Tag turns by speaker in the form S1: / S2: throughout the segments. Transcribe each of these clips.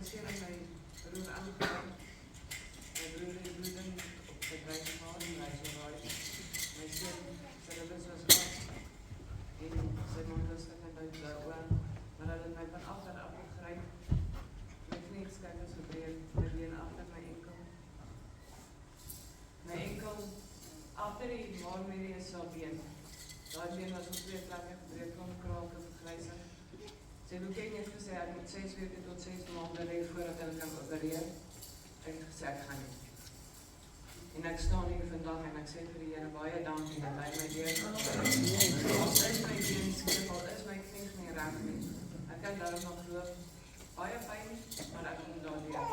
S1: seun en my broer aangekry. My broer het bloeding op sy kruis gehad en hy so raai. My seun sy ribbes was af en sy mond was stuk en daaroor, maar hulle het my van agter afgegryp. My knieskyf was gebreek, my been agter my enkel. My enkel agter die maagmediasbeen. Daai been was op 2 plekke gebreek, krake verglysing. Sy Lukien het gesê ek moet 6 weke tot 6 maande lê voordat hulle kan opereer. Ek het gesê ek gaan nie. En ek staan hier vandag en ek sê vir die Here baie dankie dat hy my deur. Al is my been skief, al is my knie nie reg nie. Ek kan daarom nog loop. Baie pyn, maar ek kom daardeur.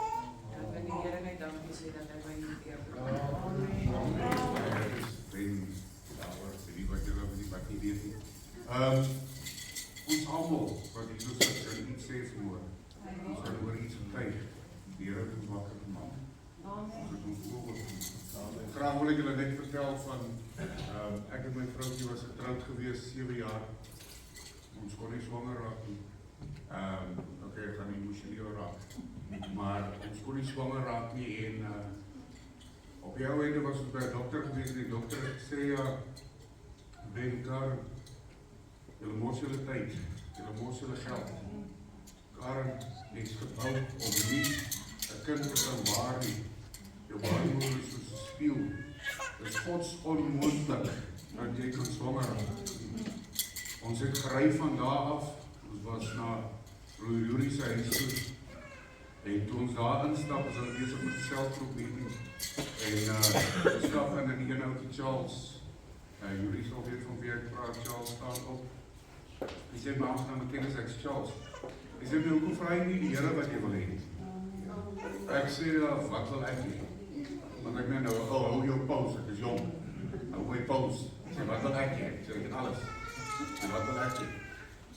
S1: En ek wil die Here net dankie sê dat hy my nie eer.
S2: Ons almal wat hier so sit kan iets sê vanmôre. Ons kan oor iets getuig. Die Here het ons wakker gemaak. Ons het ons voorbeeld. Graag wil ek julle net vertel van ek en my vroukie was getroud gewees 7 jaar. Ons kon nie swanger raak nie. Okay, ek gaan nie emosioneel raak. Maar ons kon nie swanger raak nie en op die ou einde was ons by 'n dokter gewees en die dokter het gesê Karen, julle mors julle tyd, julle mors julle geld. Karen is gebou om nie 'n kind te kan baar nie. Jou baarmoeder is soos 'n spieël. Dit is Gods onmoontlik dat jy kan swanger raak. Ons het gery van daar af, ons was na Broer Yuri se huis toe. En toe ons daar instap, is hulle besig met die selgroep meeting. En ons stap in die een ouetjie Charles. Yuri sal weet van wie ek praat, Charles staan op. Hy sê, maar ons gaan met kennis, ek is Charles. Hy sê, hoekom vra jy nie die Here wat jy wil hê? Ek sê, wat wil ek hê? Want ek nou, hou jou pause, ek is jong. Hou my pause. Hy sê, wat wil ek hê? Ek sê, ek het alles. En wat wil ek hê?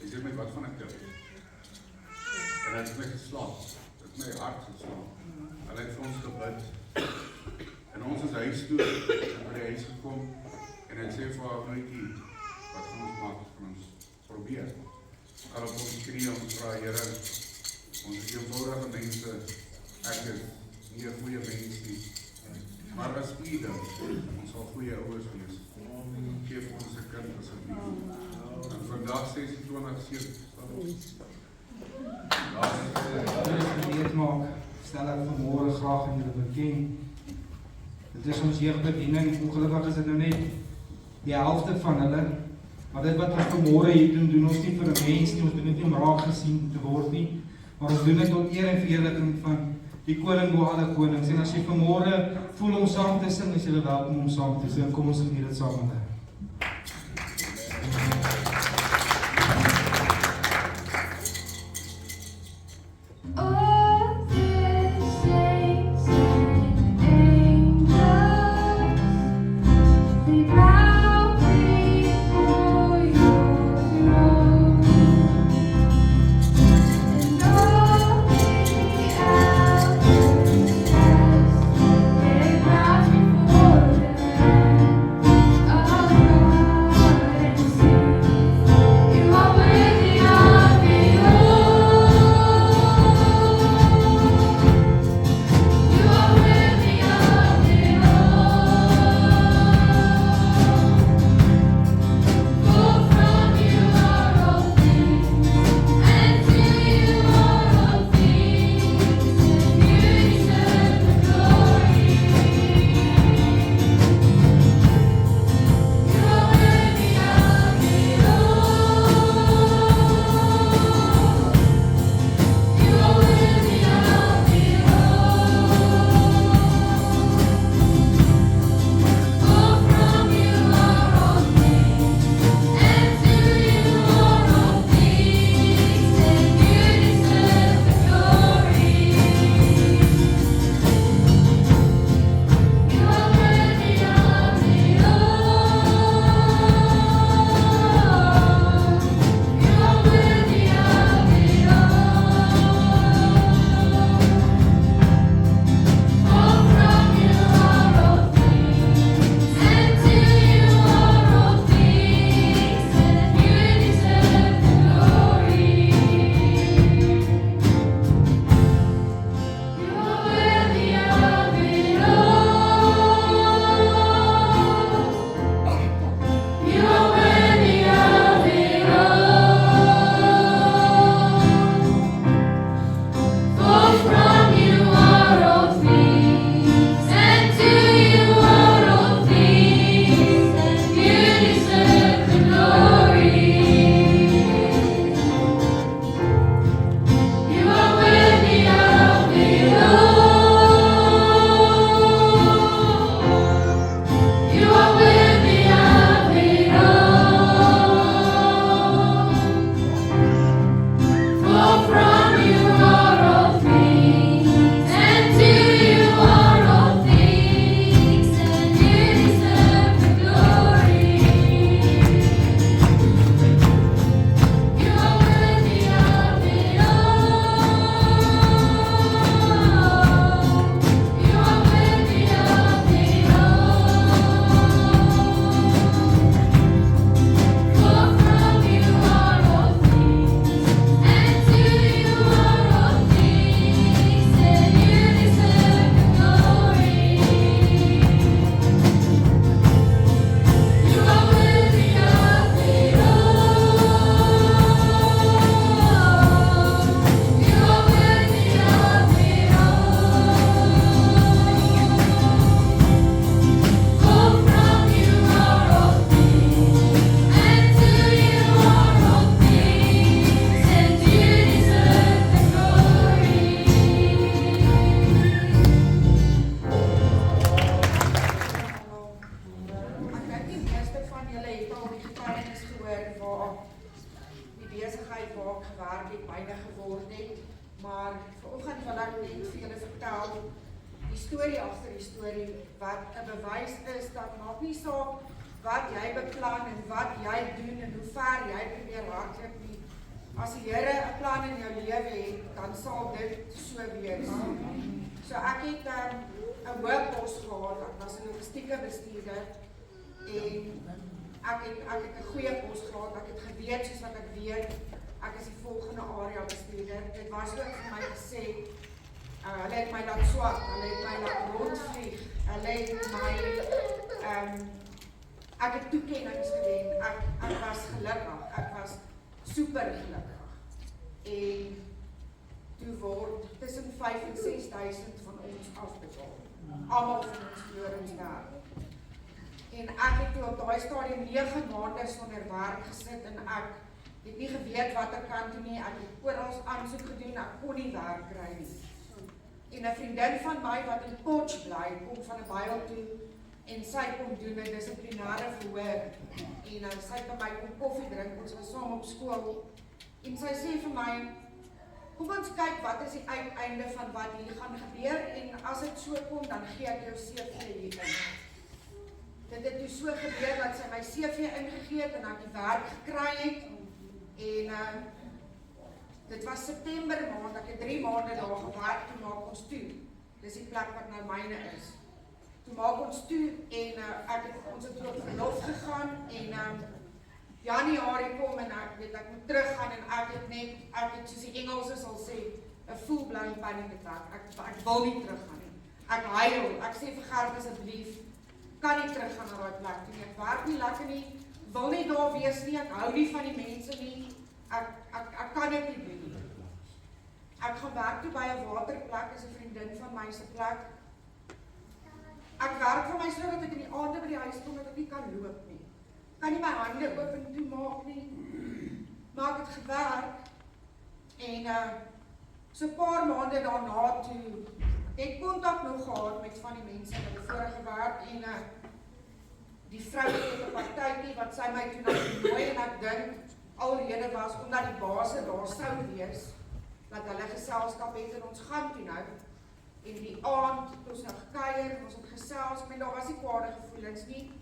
S2: Hy sê, wat van ek kind? En hy het my geslaap. Dit het my hart geslaap. En hy het vir ons gebid. En ons is huis toe, en by die huis gekom. En hy sê vir haar vriendjie, wat gaan ons maak, van ons probeer. Al op ons skree, ons vraag, Here, ons is eenvoudige mense, ek is nie 'n goeie mens nie. Maar as u dink, ons sal goeie ouers wees. Geef ons 'n kind asseblief. En vandag 26/7.
S3: Weet maak, stel ek vanmôre graag aan julle bekend. Dit is ons jeugbediening, ongelukkig is dit nou net die helfte van hulle, maar dit wat ons vanmôre hier doen ons nie vir 'n mens nie, ons doen dit nie om raak gesien te word nie, maar ons doen dit tot eer en verheerliking van die koning bo alle konings. En as jy vanmôre voel om saam te sing, is jy welkom om saam te sing. Kom ons geniet dit saam met hulle.
S4: Oh, julle het al die getuienis gehoor waar die besigheid waar ek gewerk het myne geword het, maar vanoggend wil ek net vir julle vertel die storie agter die storie wat 'n bewys is dat maak nie saak wat jy beplan en wat jy doen en hoe ver jy probeer hardloop nie. As die Here 'n plan in jou lewe het, dan sal dit so wees. So ek het 'n hoë pos gehad, ek was 'n logistieke bestuurder en ek het 'n goeie pos gehad, ek het geweet soos wat ek weet, ek is die volgende area bestuurder. Dit was ook vir my gesê, hulle het my laat swat, hulle het my laat rondvlieg, hulle het my, ek het toekennings gewen, ek was gelukkig, ek was super gelukkig. En toe word tussen 5 en 6.000 van ons afbetaal. Almal van ons verloor ons werk. En ek het toe op daai stadium 9 maande sonder werk gesit en ek het nie geweet wat ek kan doen nie. Ek het oral aansoek gedoen, ek kon nie werk kry nie. En 'n vriendin van my wat in Potch bly, kom van 'n Byl toe en sy kom doen 'n dissiplinêre verhoor. En sy het by my kom koffie drink, ons was saam op skool. En sy sê vir my, kom ons kyk wat is die uiteinde van wat hier gaan gebeur en as dit so kom, dan gee ek jou CV hier in. Dit het toe so gebeur dat sy my CV ingegee het en ek die werk gekry het. En dit was September maand, ek het 3 maande daar gewerk, toe maak ons toe. Dis die plek wat nou myne is. Toe maak ons toe en ons het toe op verlof gegaan en Januarie kom en ek moet teruggaan en ek het soos die Engelse sal sê, 'n full-blown panic attack. Ek wil nie teruggaan nie. Ek huil, ek sê vir Gert asseblief, kan nie teruggaan na daai plek toe nie. Ek werk nie lekker nie, wil nie daar wees nie, ek hou nie van die mense nie. Ek kan dit nie doen nie. Ek gaan werk toe by 'n waterplek, is 'n vriendin van my se plek. Ek werk vir my sodat ek in die aande by die huis kom dat ek nie kan loop nie. Kan nie my hande oop en toe maak nie. Maar ek het gewerk en so 'n paar maande daarna toe het kontak nog gehad met van die mense wat vorige werk en die vrou het 'n partytjie wat sy my toe na genooi en ek dink alrede was omdat die baas daar sou wees dat hulle geselskap het en ons gaan toe nou. En die aand het ons nou gekuier, ons het gesels, daar was nie kwade gevoelens nie.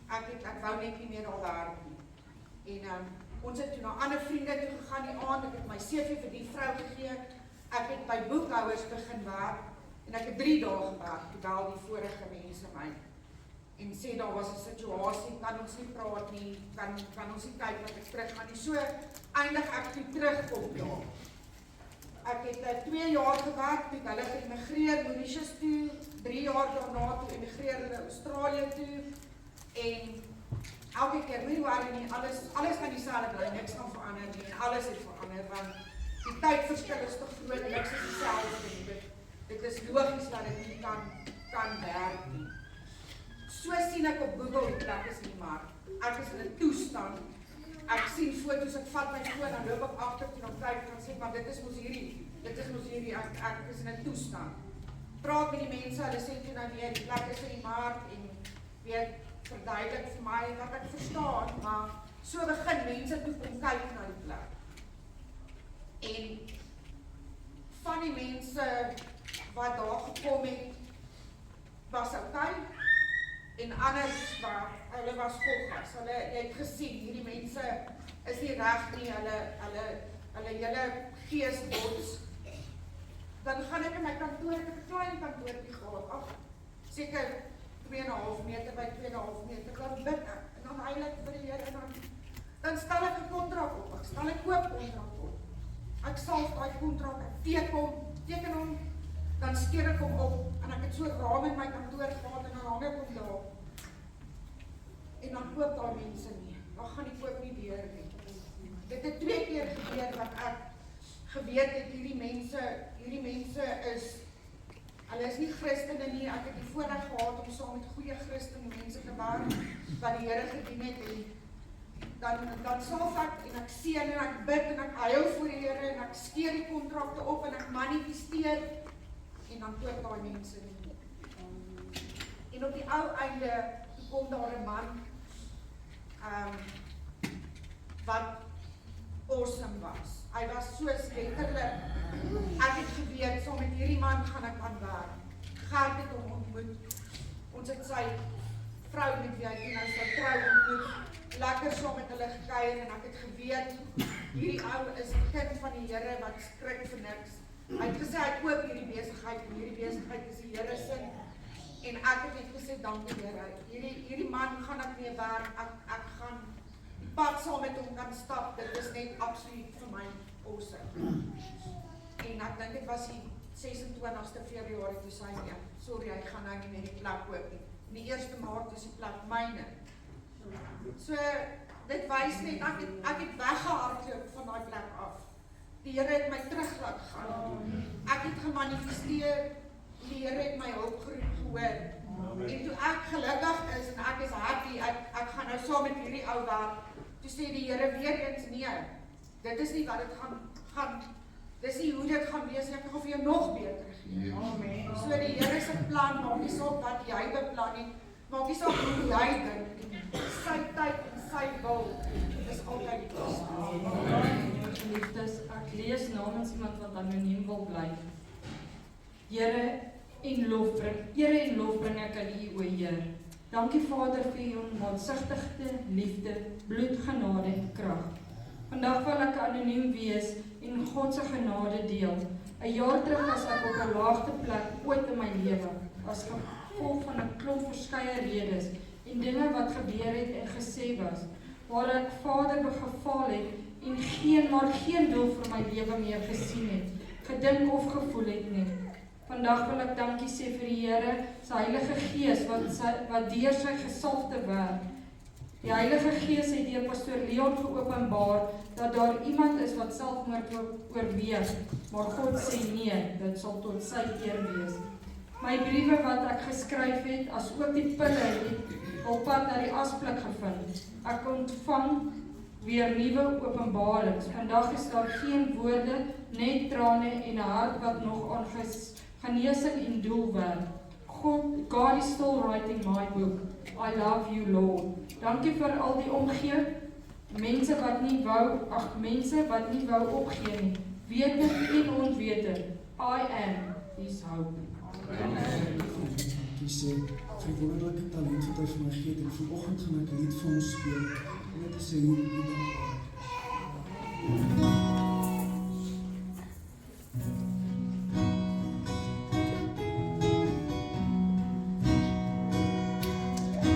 S4: Ek wou net nie meer daar werk nie. En ons het toe na ander vriende toe gegaan die aand, ek het my CV vir die vrou gegee, ek het by boekhouers begin werk, en ek het 3 dae gewerk, terwyl die vorige mense my, en sê daar was 'n situasie, kan ons nie praat nie, kan ons nie kyk wat ek terug gaan nie, so eindig ek toe terugkom daar. Ek het 2 jaar gewerk, toe hulle geïmigreer Mauritius toe, 3 jaar daarna toe emigreer hulle Australië toe, en elke keer, nie waar nie, alles gaan dieselfde bly, niks gaan verander nie, en alles het verander, want die tydverskil is te groot, niks is dieselfde nie, dit is logies dat dit nie kan werk nie. So sien ek op Google, die plek is nie maar, ek is in 'n toestand, ek sien foto's, ek vat my foon, dan loop ek agter toe, dan kyk en sê, maar dit is mos hierdie, ek is in 'n toestand. Praat met die mense, hulle sê toe nou nee, die plek is nie maar, en weet, verduidelik vir my wat ek verstaan, maar so begin mense toe kom kyk na die plek. En van die mense wat daar gekom het, was okay, en anders hulle was volgas. Hulle het gesien, hierdie mense is nie reg nie, hulle hele gees bots. Dan gaan ek in my kantoor, ek het 'n klein kantoortjie gehad, seker 2,5 meter by 2,5 meter, dan bid ek, en dan huil ek vir die Here, en dan stel ek 'n kontrak op, ek stel 'n koopkontrak op. Ek salf daai kontrak, ek teken hom, dan skeer ek hom op, en ek het so 'n raam in my kantoor gehad, en dan hang ek hom daar. En dan koop daai mense nie, dan gaan die koop nie weer nie. Dit het 2 keer gebeur wat ek geweet het, hierdie mense is, hulle is nie Christene nie, ek het die voorreg gehad om saam met goeie Christene mense te werk, wat die Here gedien het, en dan salf ek, en ek seën, en ek bid, en ek huil voor die Here, en ek skeer die kontrakte op, en ek manifesteer, en dan koop daai mense nie. En op die ou einde, toe kom daar 'n man, wat awesome was. Hy was soos letterlik, ek het geweet, saam met hierdie man gaan ek aan werk. Gert het hom ontmoet. Ons het sy vrou met wie hy toe nou sy trou ontmoet, lekker saam met hulle gekuier en ek het geweet, hierdie ou is die kind van die Here wat skrik vir niks. Hy het gesê, hy koop hierdie besigheid en hierdie besigheid is die Here se. En ek het net gesê, dankie Here, hierdie man gaan ek mee werk, ek gaan die pad saam met hom kan stap, dit is net absoluut vir my awesome. En ek dink dit was die 26ste Februarie toe sy nee, sorry, hy gaan nou nie meer die plek koop nie. En die 1 Maart is die plek myne. So, dit wys net, ek het weggehardloop van die plek af. Die Here het my terug laat gaan. Ek het gemanifesteer, die Here het my hulpgeroep gehoor. En toe ek gelukkig is en ek is happy, ek gaan nou saam met hierdie ou werk, toe sê die Here weer eens, nee, dit is nie wat dit gaan dis nie hoe dit gaan wees, ek gaan vir jou nog beter gee. Amen. So die Here se plan, maak nie saak wat jy beplan nie, maak nie saak hoe jy dink, sy tyd en sy wil is altyd die beste.
S5: Geliefdes, ek lees namens iemand wat anoniem wil bly. Here en lof bring ek aan U, o Heer. Dankie Vader vir U onmaatsigtige liefde, bloed, genade en krag. Vandag wil ek anoniem wees en God se genade deel. 'n jaar terug was ek op 'n laagteplek ooit in my lewe, as gevolg van 'n klomp verskeie redes en dinge wat gebeur het en gesê was, waar ek Vader gefaal het en geen doel vir my lewe meer gesien het, gedink of gevoel het nie. Vandag wil ek dankie sê vir die Here, sy Heilige Gees wat deur sy gesalfde werk. Die Heilige Gees het deur Pastoor Leon geopenbaar dat daar iemand is wat selfmoord oorweeg, maar God sê nee, dit sal tot sy eer wees. My briewe wat ek geskryf het, as ook die pille het op pad na die asblik gevind. Ek ontvang weer nuwe openbarings. Vandag is daar geen woorde, net trane en 'n hart wat nog aan genesing en doel werk. God is still writing my book. I love you, Lord. Dankie vir al die omgee, mense wat nie wou opgee nie, wetend en onwetend. I am his hope.
S6: Die sê, vir wonderlike talent wat hy vir my gee, en vanoggend gaan ek 'n lied vir ons speel, en dit is 'n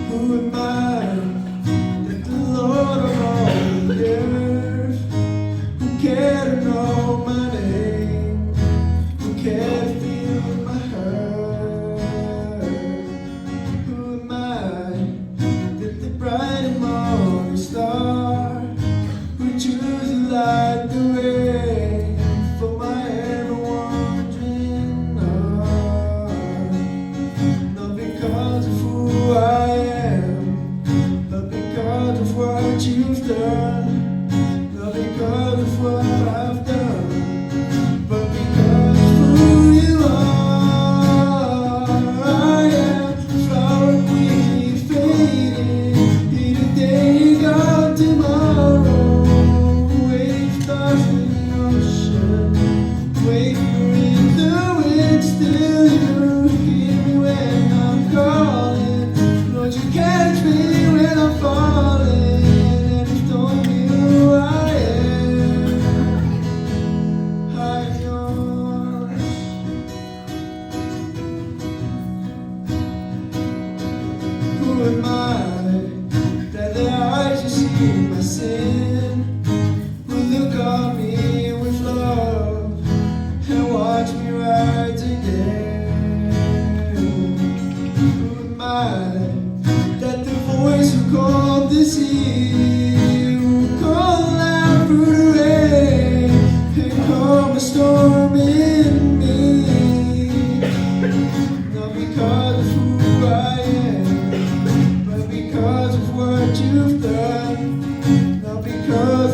S6: Who am I that the Lord of all the earth who cared to know my name, who cared to feel my hurt? Who am I that the bright and morning star who chooses to light the way for my ever-wandering heart? Not because of who I am, not because of what you've done, not because of what I've done, but because of who you are. I am a flower quickly fading, here today, gone tomorrow. Wait for stars in the ocean, wait for in the wind, still you hear me when I'm calling. Lord, you catch me when I'm falling, and you told me who I am. I'm yours. Who am I that the eyes you see my sin will look on me with love and watch me rise again? Who am I that the voice who called the sea will call out through the rain and calm a storm in me? Not because of who I am, but because of what you've done. Not because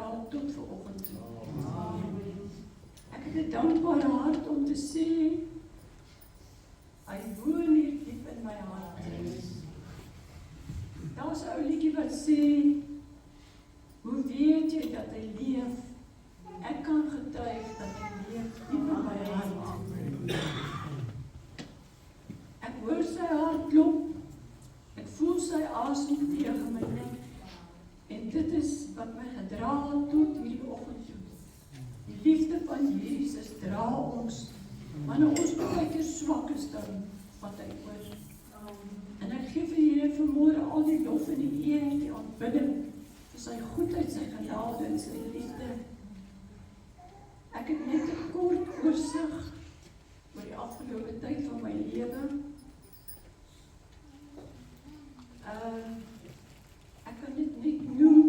S7: gedra tot vanoggend. Ek het 'n dankbare hart om te sê, hy woon hier diep in my hart. Daar's 'n ou liedjie wat sê, hoe weet jy dat hy leef? Ek kan getuig dat hy leef diep in my hart. Ek hoor sy hart klop, ek voel sy asem tegen my nek, en dit is wat my gedra het tot hierdie oggend toe. Die liefde van Jesus dra ons, wanneer ons baie keer swak is, dan vat hy oor. En ek gee vir Here vanmôre al die lof en die eer en die aanbidding vir sy goedheid, sy genade en sy liefde. Ek het net 'n kort oorsig oor die afgelope tyd van my lewe. Ek kan dit net noem,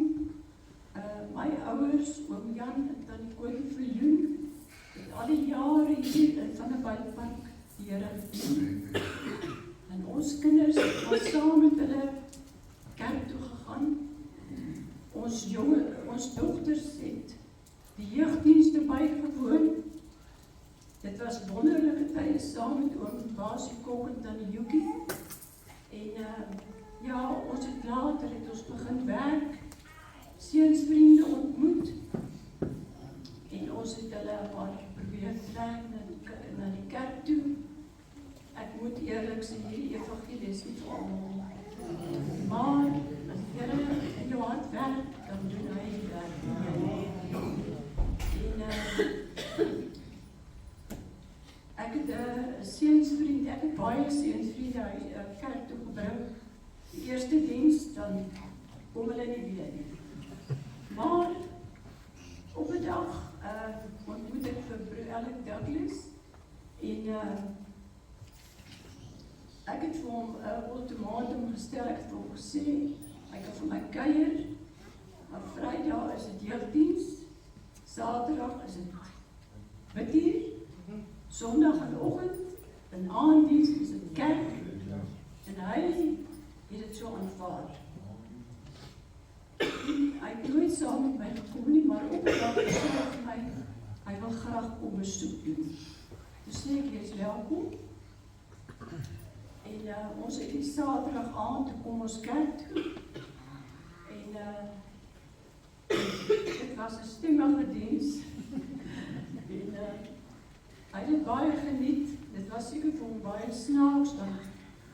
S7: my ouers, oom Jan en tannie Kootjie Viljoen, het al die jare hier in Vanderbijlpark die Here gedien. En ons kinders was saam met hulle kerk toe gegaan. Ons dogters het die jeugdienste bygewoon. Dit was wonderlike tye saam met oom Basie Kok en tannie Joekie. En ja, ons het later begin werk, seunsvriende ontmoet, en ons het hulle maar probeer trek na die kerk toe. Ek moet eerlik sê, hierdie evangelie is nie vir almal nie. Maar as die Here in jou hart werk, dan doen hy die werk. En ek het 'n seunsvriend, ek het baie seunsvriende kerk toe gebring. Die eerste diens, dan kom hulle nie weer nie. Maar op 'n dag ontmoet ek vir broer Alec Douglas, en ek het vir hom 'n ultimatum gestel. Ek het vir hom gesê, hy kan vir my kuier, maar Vrydag is dit jeugdiens, Saterdag is dit bidduur, Sondag in die oggend, en aanddiens is dit kerk, en hy het dit so aanvaar. Hy het nooit saam met my gekom nie, maar op 'n dag sê hy vir my, hy wil graag kom besoek doen. Toe sê ek, jy is welkom. En ons het die Saterdag aand, toe kom ons kerk toe. En dit was 'n stemmige diens. En hy het baie geniet. Dit was seker vir hom baie snaaks, want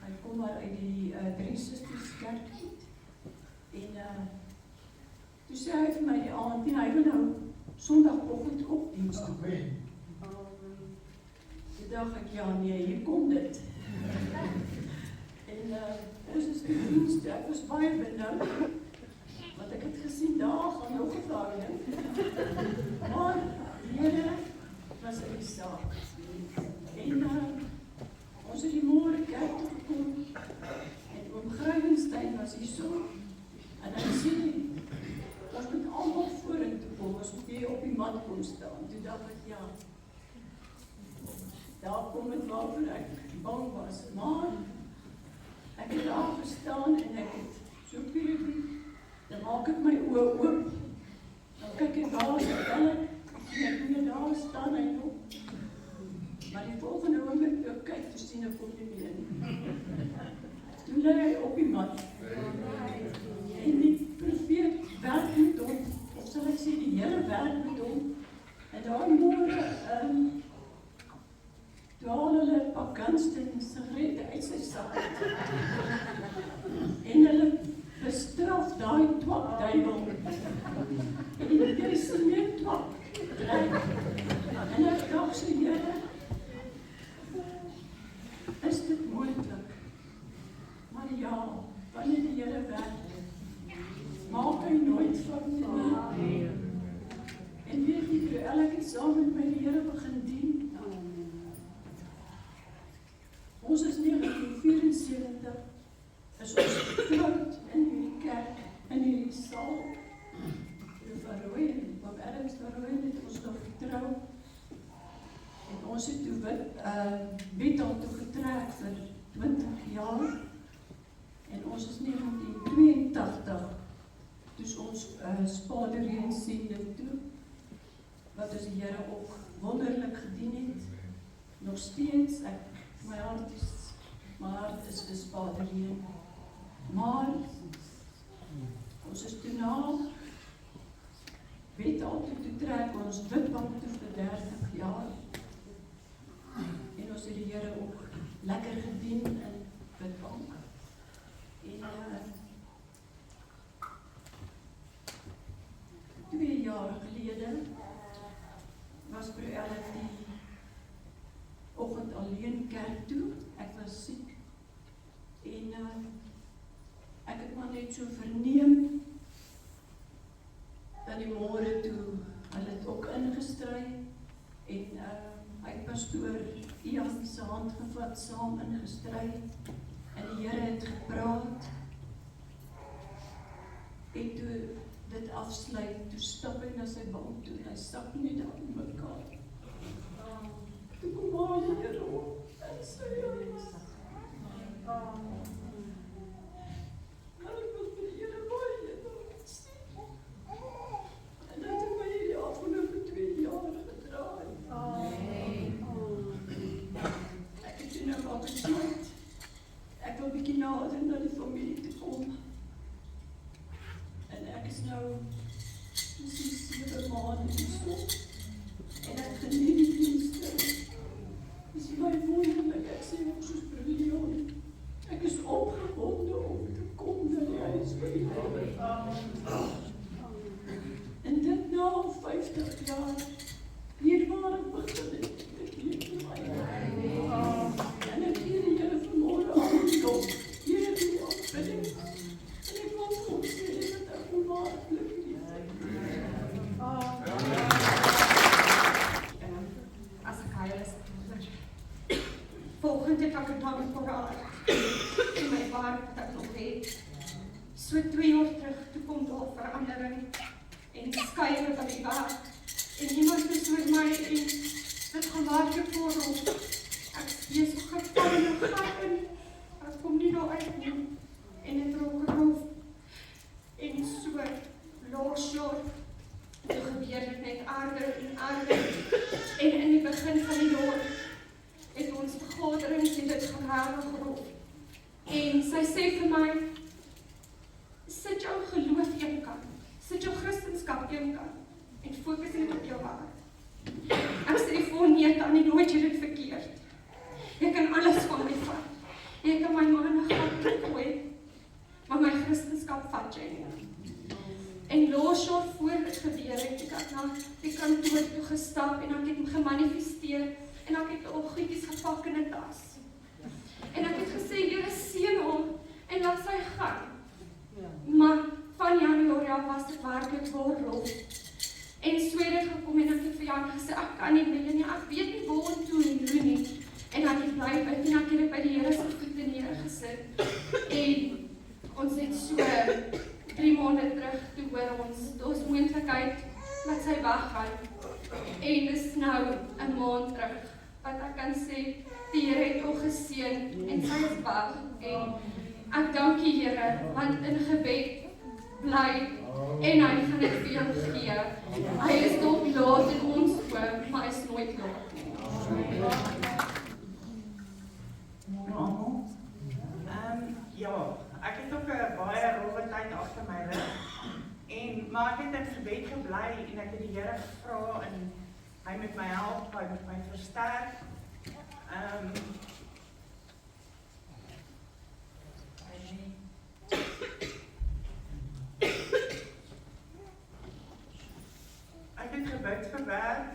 S7: hy kom maar uit die Drie Susters kerk uit. En toe sê hy vir my die aand, en hy wil nou Sondagoggend ook diens toe. Toe dacht ek, ja nee, hier kom dit. En ons is die dienst, ek was baie benauwd, want ek het gesien, daar gaan nog gevraagd. Maar die Here was in die saak. En ons het die môre kerk toe gekom, en oom Gruivenstein was hier so, en hy sê, ons moet allemaal vorentoe kom, ons moet hier op die mat kom staan. Toe dacht ek, ja, daar kom het waarvoor ek bang was, maar ek het daar gestaan en ek het so pieriek, dan maak ek my oë oop, dan kyk ek daar, en ek moet daar staan en op, maar die volgende oomblik ek kyk, toe sien ek op die been. Toe lê hy op die mat, en die profeet werk met hom, of sal ek sê die Here werk met hom, en daar môre, toe haal hulle 'n pak Gunston sigarette uit sy sak. En hulle bestraf daai twak duiwel. En die sien net twak. En ek dink so, Here, is dit moontlik? Maar ja, wanneer die Here werk, maak hy nooit foute nie. En weet jy, toe elke saam met my die Here begin dien, ons is 1974, is ons getroud in hierdie kerk, in hierdie saal. Van Rooyen, Bob Adams van Rooyen, spadereen siende toe, wat ons die Here ook wonderlik gedien het. Nog steeds, my hart is vir spadereen. Maar, ons is toe na Wethaal toe trek, ons Witbank toe vir 30 jaar. En ons het die Here ook lekker gedien in Witbank. En 2 jaar gelede was Bruelle die oggend alleen kerk toe. Ek was siek. En ek het maar net so verneem dat die môre toe hulle het ook ingestry en hy pastoor Ian se hand gevat, saam ingestry en die Here het gepraat en toe dit afsluit, toe stap hy na sy bank toe en hy sak net daar in mekaar. Toe kom maar die Here op en sê huis. En ek wil vir die Here baie dank sê. En dat het my hierdie afgelope 2 jaar gedraai. Ek het toe nou al besluit. Ek wil 'n bietjie nader na die familie toe kom. En ek is nou presies 7 maande hierso. En ek geniet die dienste. Dis my wonderlik, ek sê ook soos Leon. Ek is opgewonde om te kom na die huis van die Here. En dit na 50 jaar, hier waar ek begin het, dit leef vir my. En ek hier die Here vanmôre aankom, hier in die aanbidding. En ek wil God sê dat ek onwaarlik lief het.
S4: As ek huil is, volgende het ek 'n dankbaar in my werk wat ek nog het. So 2 jaar terug, toe kom daar verandering en skuiwe van die werk. En iemand is met my en dit gaan werk voor ons. Ek is so geval en gat in. Ek kom nie daar uit nie. En het raak roof. En so laas jaar, toe gebeur dit net erger en erger. En in die begin van die jaar het ons vergaderings en dit gaan regtig roof. En sy sê vir my, sit jou geloof een kant, sit jou Christenskap een kant, en fokus net op jou werk. Ek sê vir nee, Tannie, nooit jy dit verkeerd. Jy kan alles van my vat. Jy kan my manne gat gooi, maar my Christenskap vat jy nie. En laas jaar voor dit gebeur het, ek na die kantoor toe gestap en ek het gemanifesteer en ek het al goedjies gepak in 'n tas. En ek het gesê, Here seën hom en laat sy gaan. Maar van Januarie af was dit werklik waar rof. En so het dit gekom en ek het vir Jan gesê, ek kan nie meer nie, ek weet nie waar toe en hoe nie. En ek het bly bid en ek het dit by die Here se voete neergesit. En ons het so 3 maande terug, toe hoor ons, daar's moontlikheid dat sy weggaan. En dis nou 'n maand terug, wat ek kan sê, die Here het al geseën en sy is weg. En ek dank die Here, want in gebed bly en hy gaan dit vir jou gee. Hy is dalk laat in ons oë, maar hy is nooit laat nie.
S8: Ja, ek het ook 'n baie rowwe tyd agter my rug. Maar ek het in gebed gebly en ek het die Here gevra en hy met my help, hy met my versterk. Ek het gebid vir werk.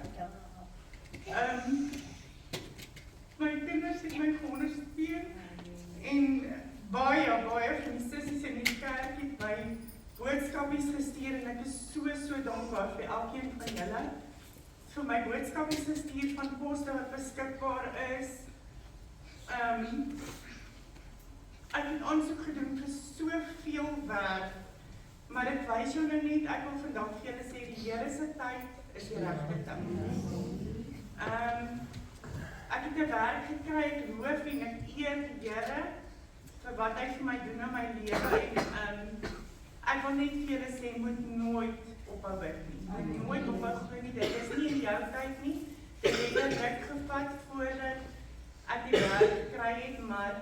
S8: My kinders het my geondersteun en baie van die sissies in die kerk het my boodskapies gestuur en ek is so dankbaar vir elkeen van julle. Vir my boodskapies gestuur van poste wat beskikbaar is. Ek het aansoek gedoen vir soveel werk, maar dit wys jou nou net, ek wil vandag vir julle sê, die Here se tyd is die regte tyd. Ek het 'n werk gekry, ek loof en ek eer die Here vir wat hy vir my doen in my lewe en ek wil net vir julle sê, moet nooit ophou bid nie. Jy moet nooit ophou glo nie, dit is nie in jou tyd nie. Dit het 'n ruk gevat voordat ek die werk gekry het, maar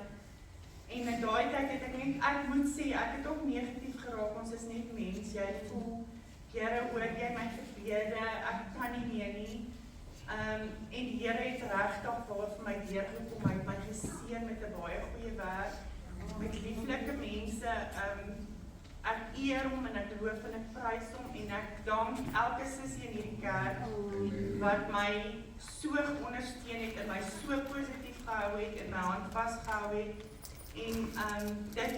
S8: en in daai tyd het ek moet sê, ek het ook negatief geraak, ons is net mens, jy voel, Here, hoor jy my gebede, ek kan nie meer nie. En die Here het regtig daar vir my deurgekom, hy het my geseën met 'n baie goeie werk, met lieflike mense, ek eer hom en ek loof en ek prys hom en ek dank elke sussie in hierdie kerk wat my so ondersteun het en my so positief gehou het en my hand vasgehou het en dit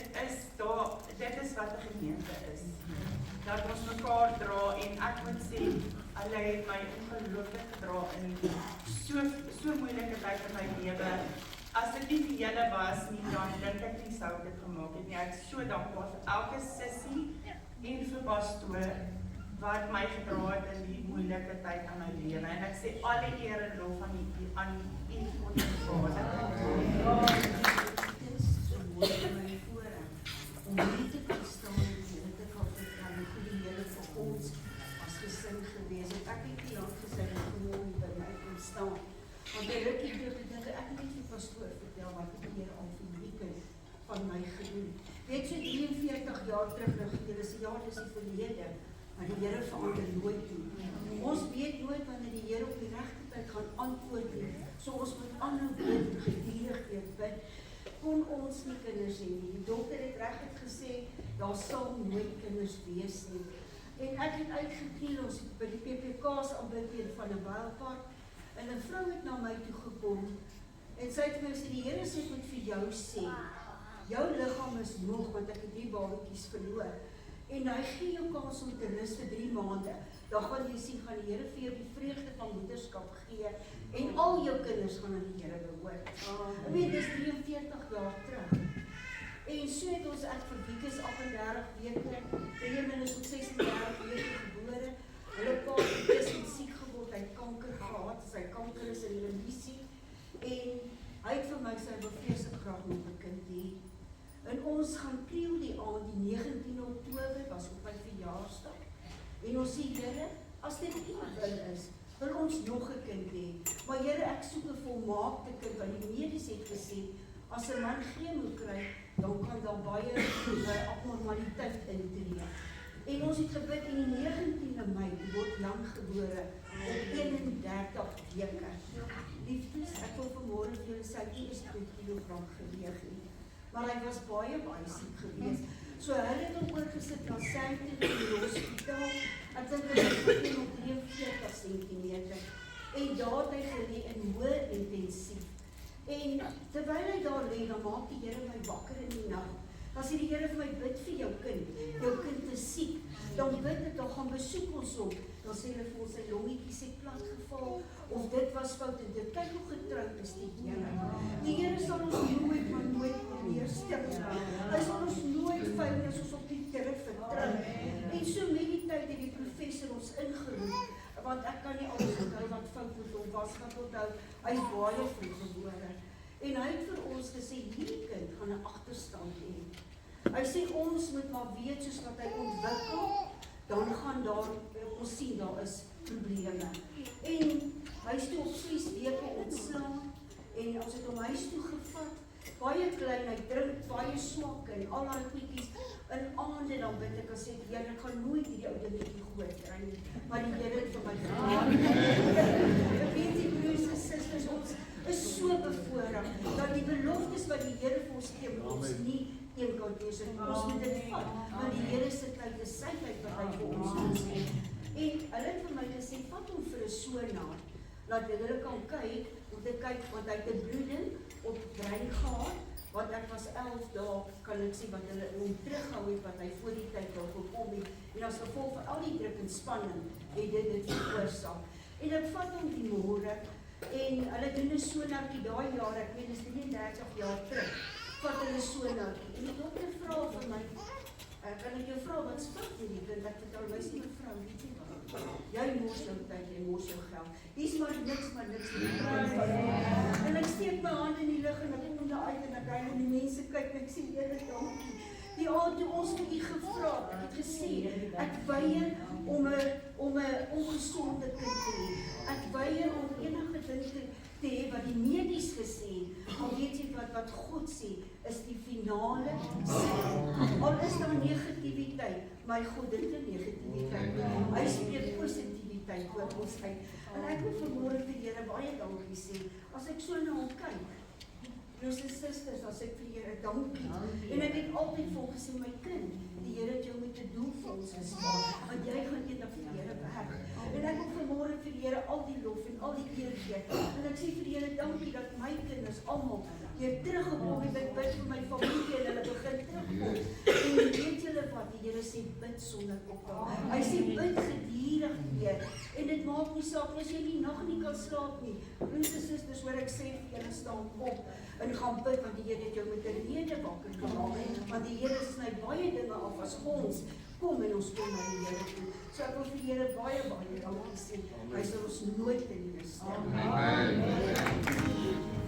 S8: is wat 'n gemeente is, dat ons mekaar dra en ek moet sê, hulle het my ongelooflik gedra in so moeilike tyd in my lewe. As dit nie vir julle was nie, dan dink ek nie sou dit gemaak het nie. Ek is so dankbaar vir elke sussie en vir pastoor wat my gedra het in die moeilike tyd in my lewe. En ek sê alle eer en lof aan U God en Vader.
S9: Dit is so mooi vir my voorreg om hier te kan staan en julle te kan vertel hoe die Here vir ons as gesin gewees het. Ek het nie lank gesê dat gewoon by my kon staan. Want die rukkie terug het ek net vir pastoor vertel wat die Here al vir die kind van my gedoen. Weet so 43 jaar terug, julle sê ja, dis die verlede, maar die Here verander nooit nie. Ons weet nooit wanneer die Here op die regte tyd gaan antwoord nie. So ons moet aanhou bid en gedurig bid. Kon ons nie kinders hê nie. Die dokter het regtig gesê, daar sal nooit kinders wees nie. En ek het uitgekniel, ons by die PPK's aanbid van 'n Wildpark. En 'n vrou het na my toe gekom en sy het my gesê, die Here sê ek moet vir jou sê, jou liggaam is moeg want ek het 3 babatjies verloor. En hy gee jou kans om te rus vir 3 maande. Dan gaan jy sien, gaan die Here vir jou die vreugde van moederskap gee en al jou kinders gaan aan die Here behoort. Ek weet, dis 43 jaar terug. En so het ons vir Wieke is 38 weke, Benjamin is op 36 weke gebore. Hulle pa het siek geword, hy het kanker gehad, sy kanker is in remissie. En hy het vir my sê, hy wil vreeslik graag nog 'n kind hê. En ons gaan kriel die aand, die 19 Oktober, was op my verjaarsdag. En ons sê, Here, as dit U wil is, wil ons nog 'n kind hê. Maar Here, ek soek 'n volmaakte kind, want die medies het gesê, as 'n man chemo kry, dan kan daar baie abnormaliteit intree. En ons het gebid in die 19de Mei, die word lang gebore, op 31 weke. Liefdes, ek wil vanmôre vir julle sê, hy is 2 kilogram geweeg nie. Maar hy was baie siek geweest. So hulle het hom oorgesit na Sandton in die hospitaal. Ek dink hy was op 43 centimeter. En daar het hy gelê in hoë intensief. En terwyl hy daar lê, dan maak die Here my wakker in die nag. Dan sê die Here vir my, bid vir jou kind is siek. Dan bid ek, dan gaan besoek ons hom. Dan sê hulle vir ons, sy longetjies het plat geval, of dit was fout en dit. Kyk hoe getroud is die Here. Die Here sal ons nooit, maar nooit meer stil. Hy sal ons nooit faal as ons op die Here vertrou. En so met die tyd het die professor ons ingeroep, want ek kan nie alles onthou wat fout met hom was, want onthou, hy is baie vroeg gebore. En hy het vir ons gesê, hierdie kind gaan 'n agterstand hê. Hy sê ons moet maar weet soos wat hy ontwikkel, dan gaan daar, ons sien daar is probleme. En hy is toe op 6 weke ontslaan en ons het hom huis toe gevat, baie klein, hy drink baie swak en al daai goedjies. In aande dan bid ek en sê, Here, ek gaan nooit hierdie ou dingetjie groot kry nie, maar die Here het vir my gedaan. Ek weet die broers en susters, ons is so bevoorreg dat die beloftes wat die Here vir ons gee, ons nie een kan wees en ons moet dit vat, want die Here se tyd is sy tyd wat hy vir ons moet sê. En hulle het vir my gesê, vat hom vir 'n sonaar, laat hulle kan kyk, om te kyk, want hy het 'n bloeding op brein gehad, want ek was 11 dae, kan ek sê, wat hulle hom terughou het, wat hy voor die tyd daar gekom het, en as gevolg van al die druk en spanning, het dit veroorsaak. En ek vat hom die môre, en hulle doen 'n sonaartjie daai jaar, ek weet, dis 33 jaar terug, vat hulle sonaartjie, en die dokter vra vir my, kan ek jou vra, wat sprak hierdie kind? Ek vertel, my sê mevrou, weet jy wat? Jy mors jou tyd, jy mors jou geld. Hier's maar niks nie. En ek steek my hand in die lug en ek kom daar uit en ek ry en die mense kyk en ek sê, Here, dankie. Die aand toe ons vir U gevra het, ek het gesê, Ek weier om 'n ongesonde kind te hê. Ek weier om enige ding te hê wat die medies gesê het. Al weet jy wat God sê, is die finale sê. Al is daar negativiteit, my God dink nie negativiteit. Hy spreek positiwiteit oor ons uit. En ek wil vanmôre vir Here baie dankie sê. As ek so na hom kyk, broers en susters, as ek vir Here dankie. En ek het altyd vir hom gesê, my kind, die Here het jou met 'n doel vir ons gestel, want jy gaan eendag vir die Here werk. En ek wil vanmôre vir die Here al die lof en al die eer gee. En ek sê vir die Here dankie dat my kinders almal weer teruggekom het. Ek bid vir my familie en hulle begin terugkom. En weet julle wat, die Here sê bid sonder ophou. Hy sê bid gedurig weer. En dit maak nie saak as jy die nag nie kan slaap nie. Broers en susters, hoor ek sê vir julle staan op en gaan bid, want die Here het jou met 'n rede wakker gemaak. Want die Here sny baie dinge af as ons kom en ons kom na die Here toe. So ek wil vir die Here baie dankie sê. Hy sal ons nooit teleurstelling.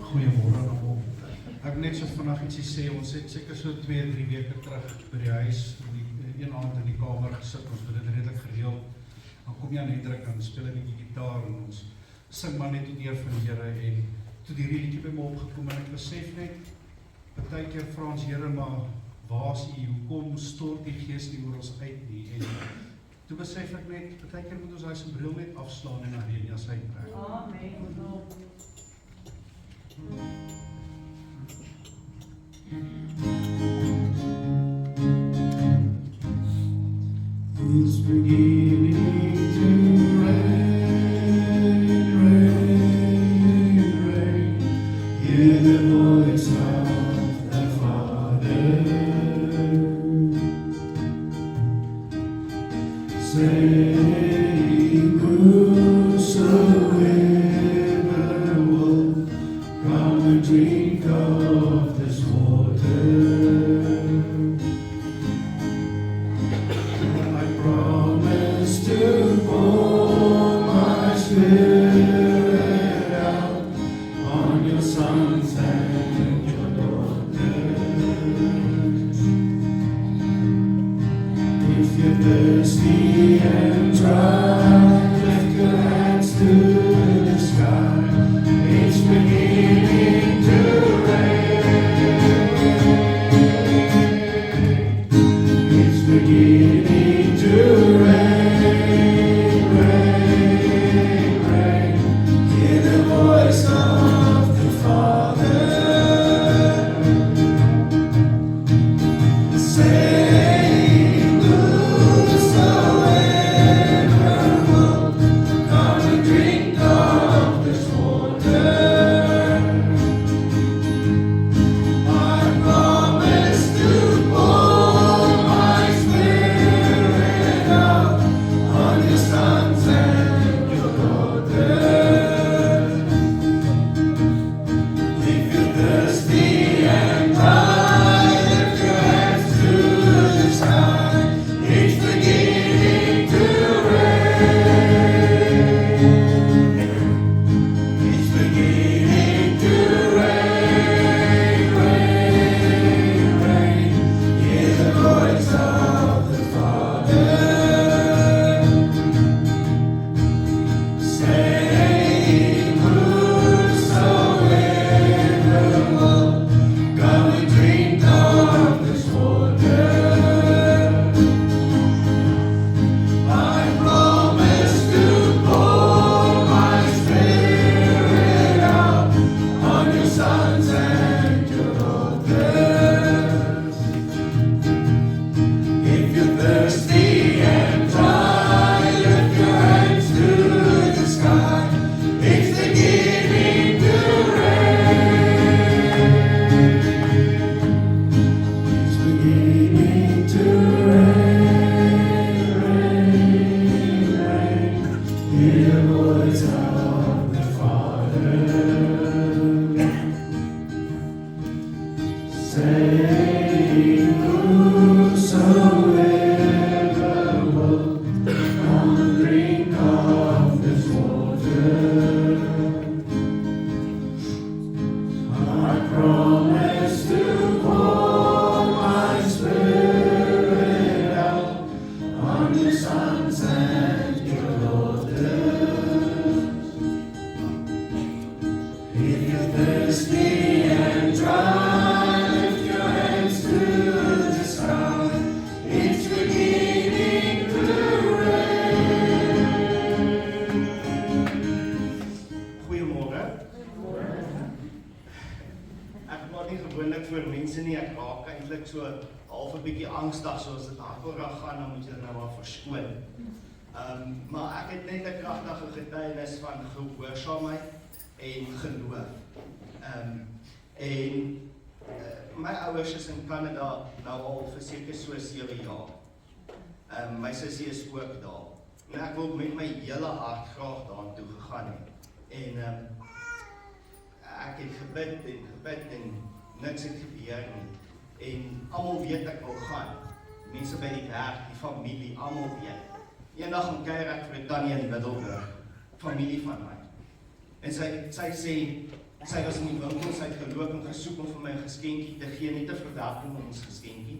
S3: Goeiemôre almal. Ek wil net so vinnig ietsie sê. Ons het seker so 2-3 weke terug by die huis, een aand in die kamer gesit. Ons het dit redelik gereël. Dan kom Jan Hendrik en speel 'n bietjie gitaar en ons sing maar net tot eer van die Here. En toe die liedjie by my opgekom en ek besef net, partykeer vra ons Here, maar waar is U? Hoekom stort die Gees nie oor ons uit nie? En toe besef ek net, partykeer moet ons daai se bril net afslaan en na die sy trek.
S1: Amen.
S6: It's beginning to rain, rain, rain. Hear the voice of the Father saying, whosoever will come and drink of this water, to pour my Spirit out on your sons and your daughters. If you're thirsty and dry, lift your hands to the sky. It's beginning to rain. It's beginning to rain. I promise to pour my Spirit
S10: so half 'n bietjie angstig, so as dit akkurat gaan, dan moet jy nou maar verskoon. Maar ek het net 'n kragtige getuienis van gehoorsaamheid en geloof. My ouers is in Kanada nou al vir seker so 7 jaar. My sussie is ook daar. En ek wil met my hele hart graag daartoe gegaan het. En ek het gebid en niks het gebeur nie. En almal weet ek wil gaan. Mense by die werk, die familie, almal weet. Eendag gaan kuier ek vir Tannie in Middelburg, familie van my. En sy sê, sy was in die winkel, sy het geloop en gesoek om vir my 'n geskenkie te gee, net 'n verwelkomingsgeskenkie.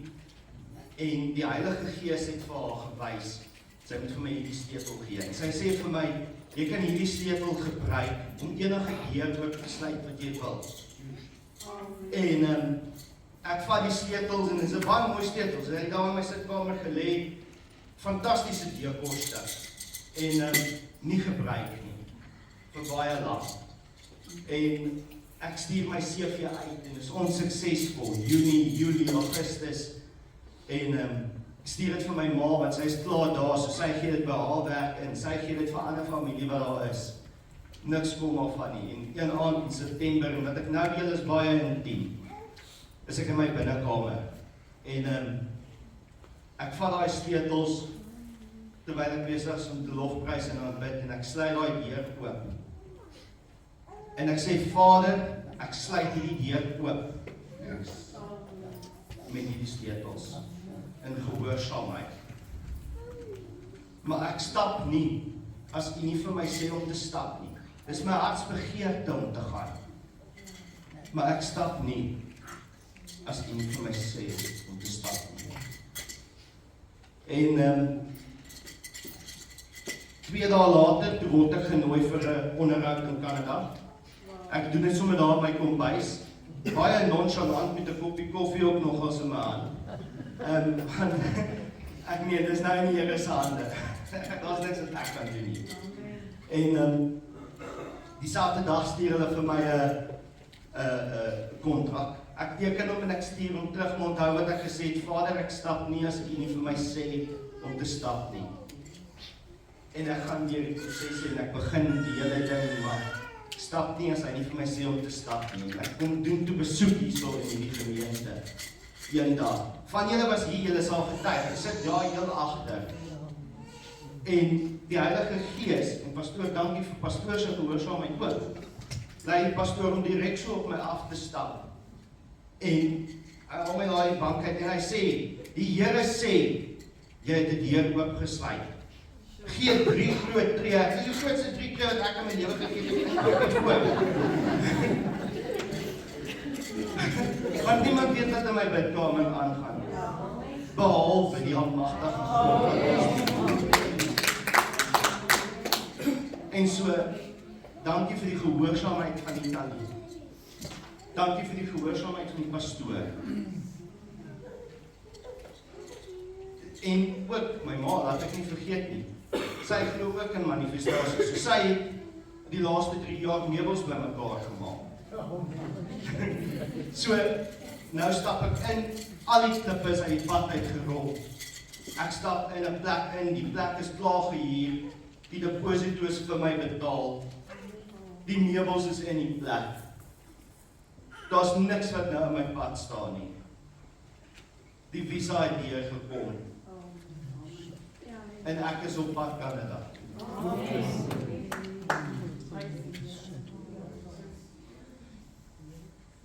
S10: En die Heilige Gees het vir haar gewys, sy moet vir my hierdie sleutel gee. En sy sê vir my, jy kan hierdie sleutel gebruik om enige deur oop te sluit wat jy wil. En ek vat die sleutels en dit is 'n baie mooi sleutels. En ek daar in my sitkamer gelê, fantastiese deurkoste. En nie gebruik nie, vir baie lank. En ek stuur my CV uit en is onsuksesvol, Junie, Julie, Augustus. En ek stuur dit vir my ma, want sy is klaar daar, so sy gee dit by haar werk en sy gee dit vir ander familie wat daar is. Niks kom af van nie. En een aand in September, en wat ek nou deel is baie intiem, is ek in my binnekamer. En ek vat daai sleutels, terwyl ek besig is om te lofprys en aan bid, en ek sluit daai deur oop. En ek sê, Vader, ek sluit hierdie deur oop. Met hierdie sleutels. In gehoorsaamheid. Maar ek stap nie, as U nie vir my sê om te stap nie. Dis my hartsbegeerte om te gaan. Maar ek stap nie, as U nie vir my sê om te stap nie. En 2 dae later, toe word ek genooi vir 'n onderhoud in Kanada. Ek doen dit sommer daar op my kombuis. Baie nonchalant met 'n koppie koffie ook nog as in my hand. Ek meen, dis nou in die Here se hande. Daar's niks wat ek kan doen nie. En dieselfde dag stuur hulle vir my 'n kontrak. Ek teken hom en ek stuur hom terug, maar onthou wat ek gesê het, Vader, ek stap nie as U nie vir my sê om te stap nie. En ek gaan deur die proses en ek begin die hele ding, maar ek stap nie as hy nie vir my sê om te stap nie. Ek kom doen toe besoek hierso in die gemeente. Eendag. Van julle was hier, julle sal getuig. Ek sit daar heel agter. En die Heilige Gees, en pastoor, dankie vir pastoor se gehoorsaamheid ook. Lei die pastoor om direk so op my af te stap. En hy haal my daar in die bank uit en hy sê, die Here sê, jy het 'n deur oop gesluit. Gee 3 groot tree. Dit is die grootste 3 tree wat ek in my lewe gegee het. Want niemand weet wat in my bidkamer aangaan. Behalwe die almagtige God. En so, dankie vir die gehoorsaamheid van die tannie. Dankie vir die gehoorsaamheid van die pastoor. En ook my ma, laat ek nie vergeet nie. Sy glo ook in manifestasie. So sy het die laaste 3 jaar meubels bymekaar gemaak. So, nou stap ek in, al die klippe is uit die pad uitgerol. Ek stap in 'n plek in, die plek is klaar gehuur, die deposito is vir my betaal, die meubels is in die plek. Daar's niks wat nou in my pad staan nie. Die visa het hier gekom. En ek is op pad Kanada.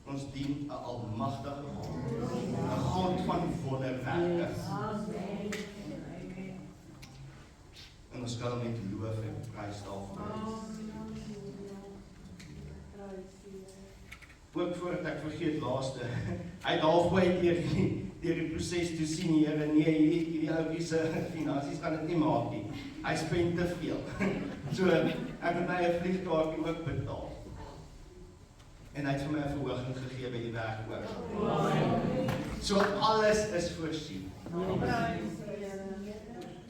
S10: Ons dien 'n almagtige God, 'n God van wonderwerke. En ons kan hom net loof en prys daarvoor. Ook voordat ek vergeet laaste, hy het halfway deur die proses toe sien die Here, nee, hierdie ouetjie se finansies gaan dit nie maak nie. Hy spend te veel. So, ek het my 'n vliegkaartjie ook betaal. En hy het vir my 'n verhoging gegee by die werk ook. So alles is voorsien.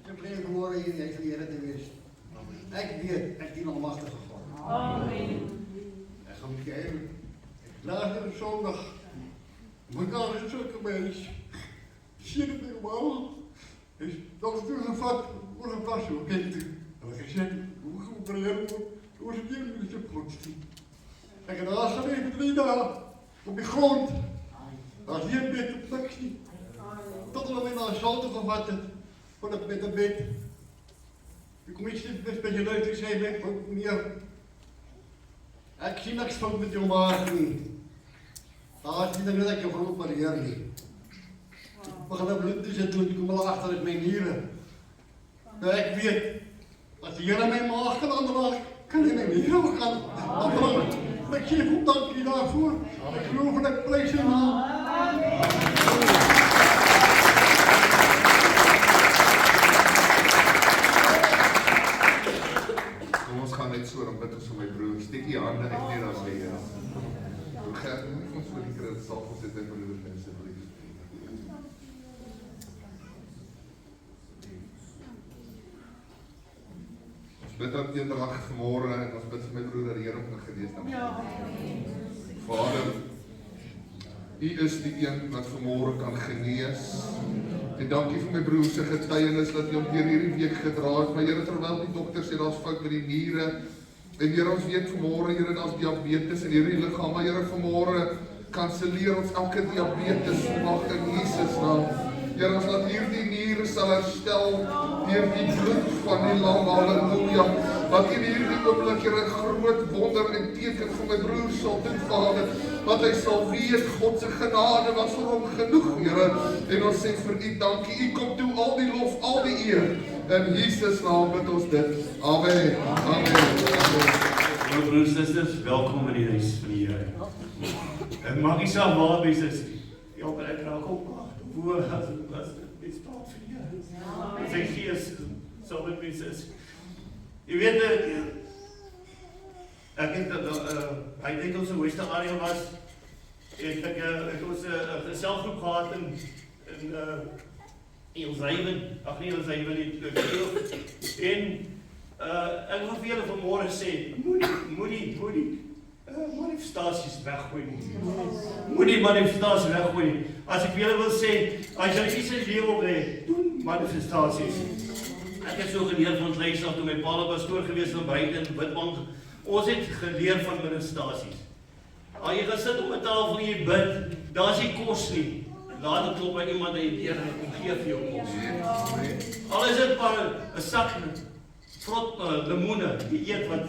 S11: Ek bly môre hier net vir die Here te wees. Ek weet ek dien almagtige God.
S7: Amen.
S11: Ek gaan kyk. Later Sondag moet daar so 'n mens Dus dat is toen gevat, hoe het was zo, kind. En ik gezegd, hoe geopereerd wordt, hoe is het hier met de godsdienst? En ik had geleefd 3 dagen op de grond. Dat is hier een beetje op niks niet. Tot we weer naar een salto gevat hebben, voor dat met een bed. De commissie is best een beetje leuk gezegd, meneer. Ik zie niks fout met jou maken. Daar is niet lekker voor maar hier niet. We gaan naar bloed zitten, die komen achter uit mijn nieren. Nou, ik weet, als die hier aan mijn maag kan aandragen, kan je mijn nieren gaan aandragen. Maar ik geef op dank je daarvoor. Ik geloof dat ik prijs in haal.
S2: Kom ons gaan net so, dan bid ons vir my broer. Steek die hande uit net as jy is. Hoe gaan nie ons vir die krit sal ons dit in broer mense asseblief. Ons bid dat eendag vanmôre en ons bid vir my broer dat die Here hom kan genees dan. Ja. Vader, U is die een wat vanmôre kan genees. En dankie vir my broer se getuienis dat hy hom deur hierdie week gedra het. Maar Here, terwyl die dokter sê daar's fout met die niere, en Here, ons weet vanmôre, Here, daar's diabetes in hierdie liggaam, maar Here, vanmôre kanselleer ons elke diabetes mag in Jesus naam. Here, ons laat hierdie niere sal herstel deur die bloed van die lam, halleluja. Wat in hierdie oomblik, Here, 'n groot wonder en teken vir my broer sal doen, Vader, wat hy sal weet, God se genade was vir hom genoeg, Here, en ons sê vir U dankie, U kom toe al die lof, al die eer, in Jesus naam bid ons dit, amen,
S12: Hallo broers en susters, welkom in die huis van die Here. En maak nie saak waar wees is, ja, maar ek raak op, hoe as dit staat vir die Here. Sy gees sal met wees is. Jy weet, ek het, hy het ons in Wester area was, ek het ons een selfgroep gehad in Elshaven, ag nie Elshaven nie, en ek wil vir julle vanmôre sê, moenie manifestasies weggooi nie. Moenie manifestasies weggooi nie. As ek vir julle wil sê, as jy iets in lewe wil hê, doen manifestasies. Ek het so geleer van kleins af toe my pa pastoor gewees in Breiten in Witbank. Ons het geleer van manifestasies. As jy gaan sit op 'n tafel en jy bid, daar's nie kos nie. Laat dit klop by iemand aan die deur en kom gee vir jou kos. Al is dit maar 'n sak vrot lemoene, die eet wat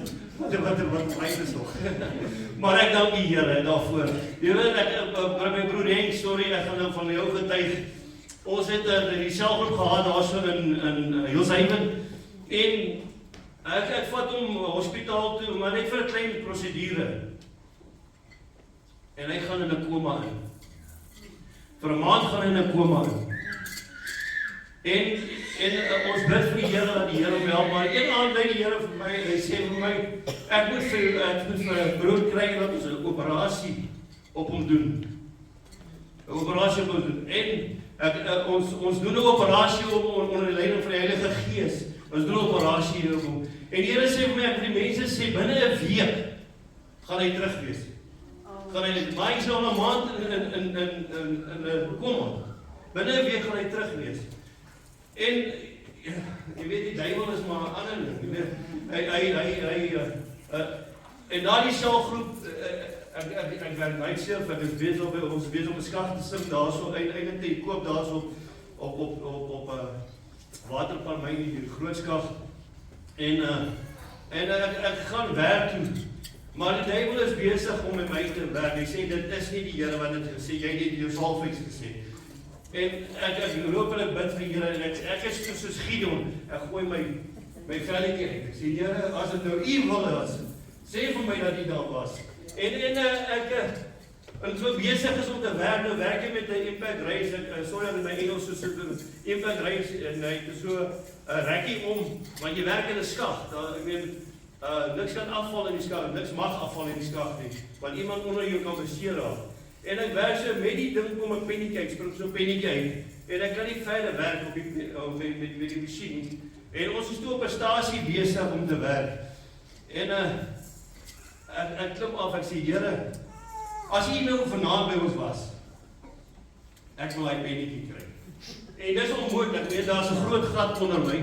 S12: fyn is nog. Maar ek dank die Here daarvoor. Jy weet, ek my broer Henk, sorry, ek gaan nou van jou getuig. Ons het die selfgroep gehad daarso in Elshaven en ek vat hom hospitaal toe, maar net vir 'n klein prosedure. En hy gaan in 'n koma in. Vir 'n maand gaan hy in 'n koma in. En ons bid vir die Here dat die Here hom help, maar een aand lei die Here vir my, hy sê vir my, ek moet vir 'n broer kry dat ons 'n operasie op hom doen. 'n Operasie op hom doen. En ons doen 'n operasie onder die leiding van die Heilige Gees. Ons doen 'n operasie hier op hom. En die Here sê vir my, ek vir die mense sê, binne 'n week gaan hy terug wees. Gaan hy, maar hy sal 'n maand in 'n koma. Binne 'n week gaan hy terug wees. En jy weet, die duiwel is maar 'n ander ding. Jy weet, en na die selfgroep, ek werk myself, ek is besig by ons besig om 'n skag te sim daarso, eintlik te koop daarso op waterpan my die groot skag. En ek gaan werk toe. Maar die duiwel is besig om met my te werk. Hy sê dit is nie die Here wat dit gesê, jy het dit jou salfiks gesê. En ek roep en ek bid vir die Here en ek is soos Gideon. Ek gooi my velletjie uit. Ek sê Here, as dit nou U wil is, sê vir my dat U daar was. En ek so besig is om te werk, nou werk ek met 'n Impact Race, sorry dat my Engels so sit, Impact Race, en hy het so 'n rekkie om, want jy werk in 'n skag, ek meen, niks kan afval in die skag, niks mag afval in die skag nie, want iemand onder jou kan beseer raak. En ek werk so met die ding kom 'n pennetjie uit, spring so 'n pennetjie uit, en ek kan nie verder werk met die masjien nie. En ons is toe op 'n stasie besig om te werk. En ek klim af, ek sê, Here, as U nou vanaand by ons was, ek wil hy pennetjie kry. En dis onmoontlik, nee, daar's 'n groot gat onder my.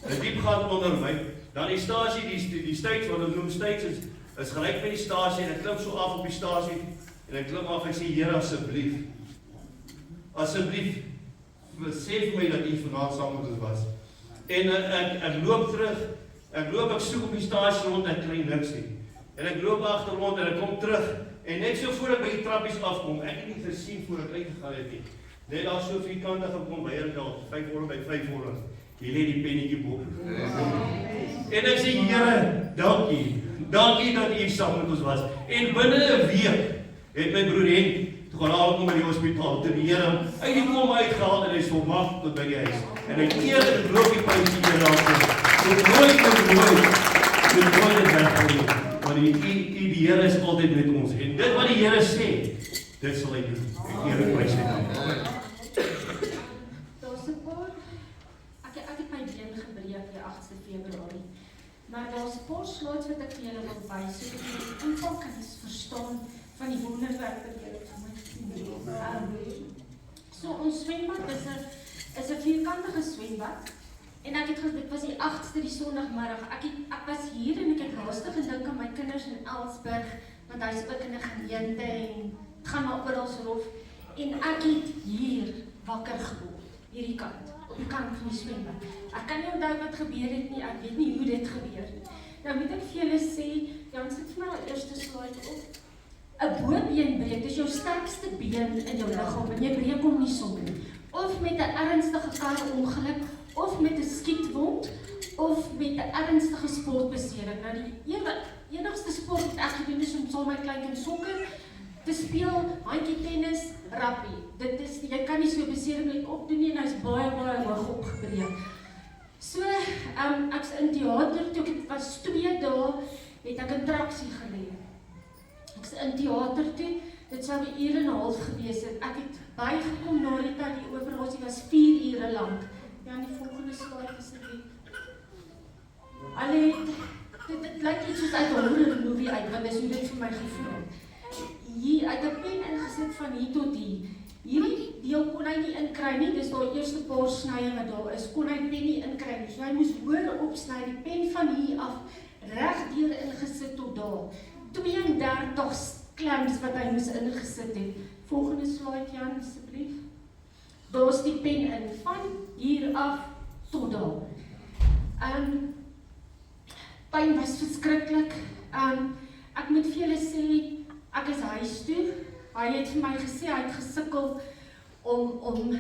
S12: 'n Diep gat onder my. Dan die stasie, die stage wat hulle noem stage is gelyk met die stasie en ek klim so af op die stasie en ek klim af en sê Here asseblief. Asseblief sê vir my dat U vanaand saam met ons was. En ek loop terug. Ek soek op die stasie rond en kry niks nie. En ek loop agter rond en ek kom terug en net so voor ek by die trappies afkom, ek het nie gesien voor ek uitgegaan het nie. Net daar so vierkante gekom by Herkal, 5 by 5 ore. Hier lê die pennetjie bo. En ek sê Here, dankie. Dankie dat U saam met ons was. En binne 'n week het my broer Henk toe gaan haal hom by die hospitaal. Toe die Here uit die koma uitgehaal en hy is volmaak tot by die huis. En hy eer en loop die prys die Here daarvoor. Dit nooit weggeneem. Want die Here is altyd met ons. En dit wat die Here sê, dit sal hy doen. Ek eer en prys hy dan.
S5: Daar's 'n paar, ek het my been gebreek die 8de Februarie. Maar daar's 'n paar slides wat ek vir julle wil wys, sodat julle die impak kan verstaan van die wonderwerk wat julle vir my sien. So ons swembad is 'n vierkantige swembad. En dit was die 8ste die Sondagmiddag. Ek was hier en ek het haastig gedink aan my kinders in Elsburg, want hy's ook in 'n gemeente en gaan maar oral so rof. En ek het hier wakker geword, hierdie kant, op die kant van die swembad. Ek kan nie onthou wat gebeur het nie, ek weet nie hoe dit gebeur het. Nou moet ek vir julle sê, Jan, sit vir my die eerste slide op. 'n Boobeenbreek, dis jou sterkste been in jou liggaam en jy breek hom nie sommer nie. Of met 'n ernstige karongeluk, of met 'n skietwond, of met 'n ernstige sportbesering. Nou die enigste sport wat ek gedoen is om saam met my kleinkind sokker te speel, handjie tennis, rugby. Dit is, jy kan nie so besering net opdoen nie en hy's baie hoog opgebreek. So, ek's in teater, toe ek was 2 dae, het ek in traksie gelê. Ek's in teater toe, dit sou 'n uur en 'n half gewees het. Ek het bygekom na die tyd, die operasie was 4 ure lank. Ja, die volgende slide asseblief. Dit lyk iets soos uit 'n horror movie uit, want dis hoe dit vir my gevoel het. Hier, uit 'n pen ingesit van hier tot hier. Hierdie deel kon hy nie inkry nie, dis daai eerste paar snye wat daar is, kon hy die pen nie inkry nie. So hy moes hoor opsny, die pen van hier af, regdeur ingesit tot daar. 32 clamps wat hy moes ingesit het. Volgende slide, Jan, asseblief. Daar's die pen in, van hier af tot daar. Pyn was verskriklik. Ek moet vir julle sê, ek is huis toe. Hy het vir my gesê, hy het gesukkel om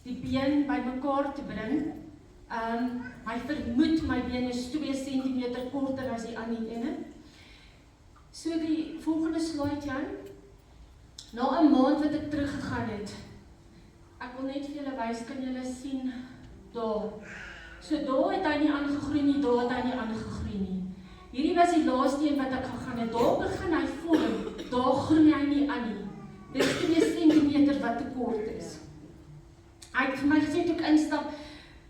S5: die been bymekaar te bring. Hy vermoed my been is 2 centimeter korter as die ander ene. So die volgende slide, Jan. Na 'n maand wat ek teruggegaan het, ek wil net vir julle wys, kan julle sien, daar. So daar het hy nie aangegroei nie, daar het hy nie aangegroei nie. Hierdie was die laaste een wat ek gegaan het, daar begin hy vorm, daar groei hy nie aan nie. Dit is 2 centimeter wat te kort is. Hy het vir my gesê, toe ek instap,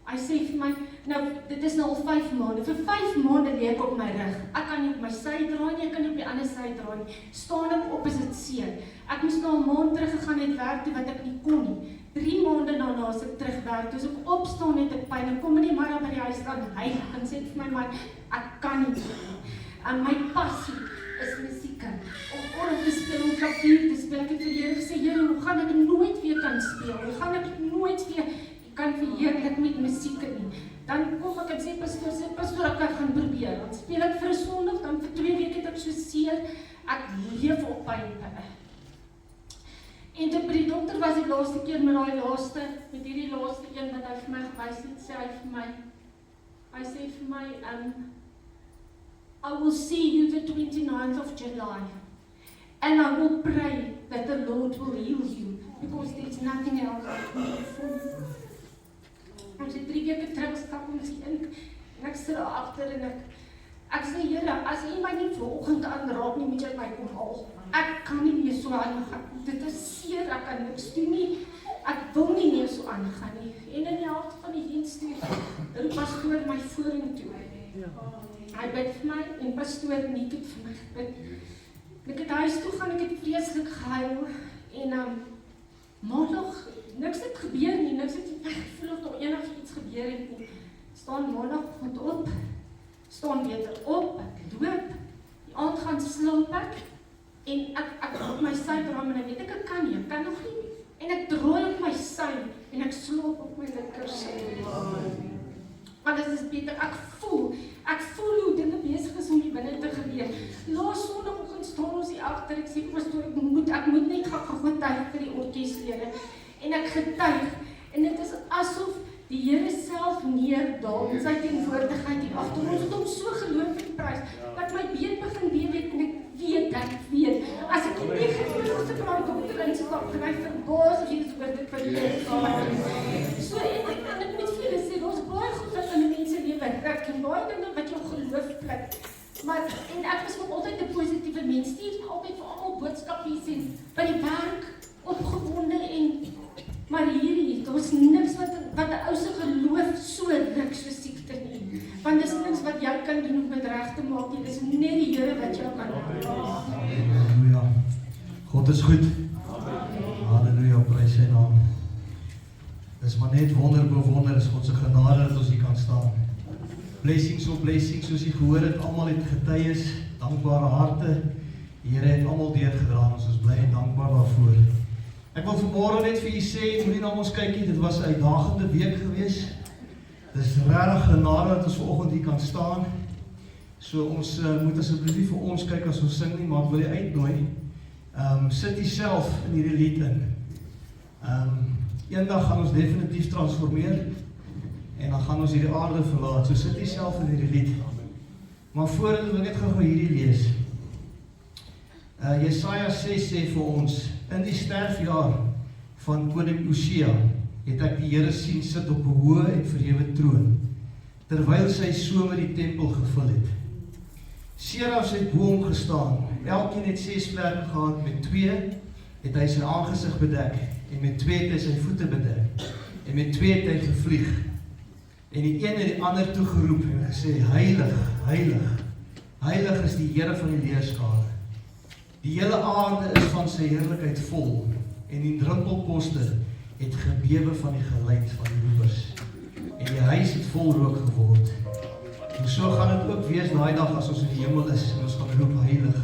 S5: hy sê vir my, nou, dit is nou al 5 maande, vir 5 maande lê ek op my rug. Ek kan nie op my sy draai nie, ek kan nie op die ander sy draai nie. Staan ek op, is dit seer. Ek moes nou 'n maand teruggegaan het werk toe wat ek nie kon nie. 3 maande daarna as ek terugwerk, toe as ek opstaan het ek pyn, ek kom in die middag by die huis aan, hy en sê vir my man, ek kan nie doen. En my passie is musiek. Om orgel te speel, om klavier te speel. Ek het vir die Here gesê, Here, hoe gaan ek nooit weer kan speel? Hoe gaan ek nooit weer kan verheerlik met musiek nie? Dan kom ek en sê, pastoor, ek gaan probeer. Dan speel ek vir 'n Sondag, dan vir 2 weke het ek so seer, ek leef op pynpille. En toe by die dokter was die laaste keer met hierdie laaste een wat hy vir my gewys het, sê hy sê vir my, I will see you the 29th of July, and I will pray that the Lord will heal you, because there's nothing else I can do for you. Ons het 3 weke terug stap ons in, en ek sit daar agter en ek sê, Here, as U my nie vanoggend aanraak nie, moet jy my kom haal. Ek kan nie meer so aangaan. Dit is seer, ek kan niks doen nie. Ek wil nie meer so aangaan nie. En in die helfte van die diens toe, roep pastoor my vorentoe. Hy bid vir my en pastoor Niek het vir my gebid. Ek het huis toe gaan, ek het vreeslik gehuil en
S7: Maandag, niks het gebeur nie, niks het gevoel of daar enigiets gebeur het nie. Staan maandagoggend op, staan beter op, ek loop, die aand gaan slaap ek, en ek op my sy bram, en ek weet ek kan nie, ek kan nog nie, en ek drooi op my sy, en ek slaap op my linker sy. Maar dit is beter, ek voel hoe dinge besig is om hier binne te gebeur. Laas Sondagoggend staan ons hier agter, ek sê pastoor, ek moet net gaan getuig vir die orkeslede, en ek getuig, en dit is asof die Here self neerdaal in sy teenwoordigheid hier agter ons, het hom so geloof en prys, dat my been begin weet, en ek weet, as ek die 9 braai dokter instap, en hy verbaas wees oor dit wat jy so, en ek moet vir julle sê, ons baie goed wat in die mense lewe trek, en baie dinge wat jou geloof pluk, maar, en ek was nog altyd 'n positiewe mens, stuur altyd vir almal boodskapies en by die werk, opgewonde en, maar hierdie, daar is niks wat 'n ou se geloof so ruk so siekte nie, want dis niks wat jy kan doen om dit reg te maak nie, dis net die Here wat jou kan doen.
S6: Halleluja. God is goed. Halleluja, prys sy naam. Dis maar net wonder, is God se genade dat ons hier kan staan. Blessings op blessings, soos jy gehoor het, almal het getuies, dankbare harte. Die Here het almal deurgedra, ons is bly en dankbaar daarvoor. Ek wil vanmôre net vir julle sê, moenie na ons kyk nie, dit was 'n uitdagende week gewees. Dis regtig genade dat ons vanoggend hier kan staan. So ons moet asseblief nie vir ons kyk as ons sing nie, maar ek wil jy uitnooi. Sit jouself in hierdie lied in. Eendag gaan ons definitief transformeer en dan gaan ons hierdie aarde verlaat. So sit jouself in hierdie lied. Maar voordat wil ek net gou hierdie lees. Jesaja 6 sê vir ons, in die sterfjaar van koning Osia het ek die Here sien sit op 'n hoë en verhewe troon, terwyl sy somer die tempel gevul het. Serafs het bo hom gestaan, elkeen het 6 vlerke gehad, met 2 het hy sy aangesig bedek, en met 2 het hy sy voete bedek, en met 2 het hy gevlieg. En die een het die ander toegeroep en gesê, heilig, heilig, heilig is die Here van die leerskare. Die hele aarde is van sy heerlikheid vol, en die druppelposte het gebewe van die geluid van die roepers, en die huis het vol rook geword. En so gaan dit ook wees daai dag as ons in die hemel is, en ons gaan roep heilig,